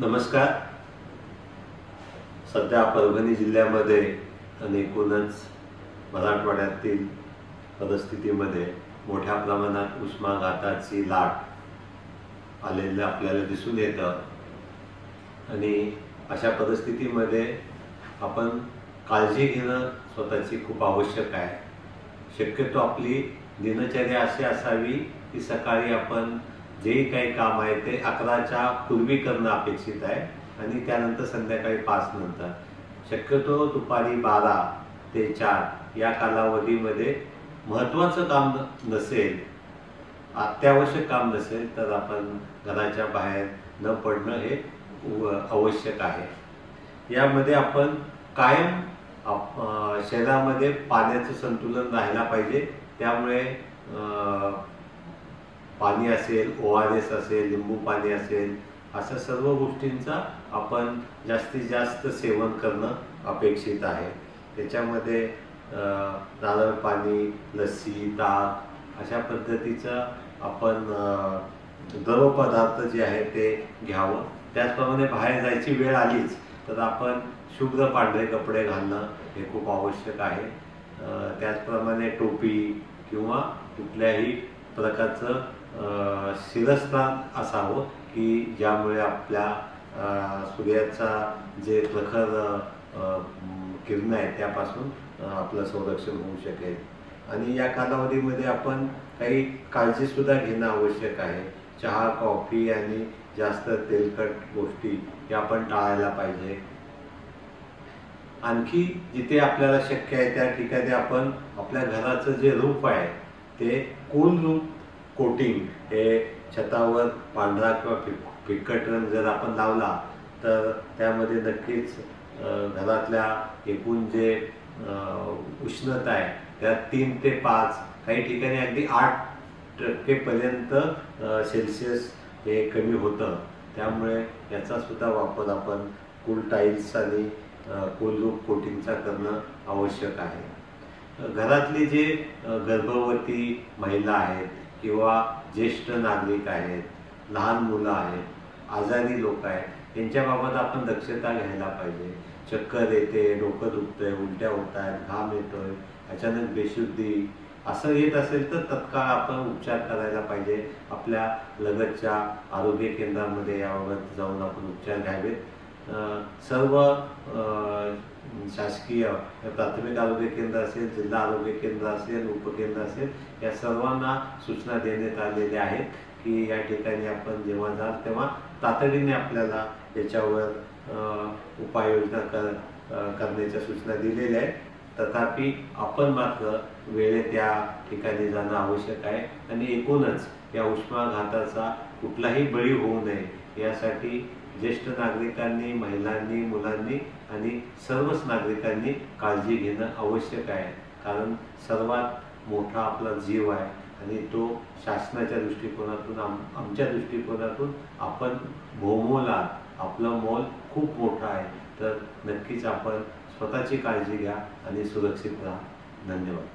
नमस्कार. सध्या परभणी जिल्ह्यामध्ये आणि एकूणच मराठवाड्यातील परिस्थितीमध्ये मोठ्या प्रमाणात उष्माघाताची लाट आलेलं आपल्याला दिसून येतं आणि अशा परिस्थितीमध्ये आपण काळजी घेणं स्वतःची खूप आवश्यक आहे. शक्यतो आपली दिनचर्या अशी असावी की सकाळी आपण जे काही काम आहे ते 11च्या पूर्वी करणं अपेक्षित आहे आणि त्यानंतर संध्याकाळी 5 नंतर. शक्यतो दुपारी 12 ते 4 या कालावधीमध्ये महत्त्वाचं काम नसेल, अत्यावश्यक काम नसेल तर आपण घराच्या बाहेर न पडणं हे आवश्यक आहे. यामध्ये आपण कायम शरीरामध्ये पाण्याचं संतुलन राहायला पाहिजे. त्यामुळे पाणी असेल, ORS असेल, लिंबू पाणी असेल, अशा सर्व गोष्टींचा आपण जास्तीत जास्त सेवन करणं अपेक्षित आहे. त्याच्यामध्ये नारळ पाणी, लस्सी, ताक अशा पद्धतीचं आपण द्रव पदार्थ जे आहे ते घ्यावं. त्याचप्रमाणे बाहेर जायची वेळ आलीच तर आपण शुभ्र पांढरे कपडे घालणं हे खूप आवश्यक आहे. त्याचप्रमाणे टोपी किंवा कुठल्याही प्रकारचं शिरस्त्राण असावं की ज्यामुळे आपल्या सूर्याचा जे प्रखर किरण आहे त्यापासून आपलं संरक्षण होऊ शकेल. आणि या कालावधीमध्ये आपण काही काळजीसुद्धा घेणं आवश्यक आहे. चहा, कॉफी आणि जास्त तेलकट गोष्टी या आपण टाळायला पाहिजे. आणखी जिथे आपल्याला शक्य आहे त्या ठिकाणी आपण आपल्या घराचं जे रूफ आहे ते कूल रूफ कोटिंग हे छतावर पांढरा किंवा फिकट रंग जर आपण लावला तर त्यामध्ये नक्कीच घरातल्या एकूण जे उष्णता आहे त्या 3 ते 5 काही ठिकाणी अगदी 8% सेल्सिअस हे कमी होतं. त्यामुळे याचा सुद्धा वापर आपण कूल टाईल्स आणि कूल रूफ कोटिंगचा करणं आवश्यक आहे. घरातली जे गर्भवती महिला आहेत किंवा ज्येष्ठ नागरिक आहेत, लहान मुलं आहेत, आजारी लोक आहेत, यांच्याबाबत आपण दक्षता घ्यायला पाहिजे. चक्कर येते, डोकं दुखतंय, उलट्या होत आहेत, घाम येतोय, अचानक बेशुद्धी असं येत असेल तर तत्काळ आपण उपचार करायला पाहिजे. आपल्या लगतच्या आरोग्य केंद्रामध्ये याबाबत जाऊन आपण उपचार घ्यावेत. सर्व शासकीय प्राथमिक आरोग्य केंद्र असेल, जिल्हा आरोग्य केंद्र असेल, उपकेंद्र असेल, या सर्वांना सूचना देण्यात आलेल्या आहेत की या ठिकाणी आपण जेव्हा जाल तेव्हा तातडीने आपल्याला याच्यावर उपाययोजना करण्याच्या सूचना दिलेल्या आहेत. तथापि आपण मात्र वेळेत या ठिकाणी जाणं आवश्यक आहे आणि एकूणच या उष्माघाताचा कुठलाही बळी होऊ नये यासाठी ज्येष्ठ नागरिकांनी, महिलांनी, मुलांनी आणि सर्वच नागरिकांनी काळजी घेणं आवश्यक आहे. कारण सर्वात मोठा आपला जीव आहे आणि तो शासनाच्या दृष्टिकोनातून, आमच्या दृष्टिकोनातून आपण भोमोला आपलं मोल खूप मोठं आहे. तर नक्कीच आपण स्वतःची काळजी घ्या आणि सुरक्षित राहा. धन्यवाद.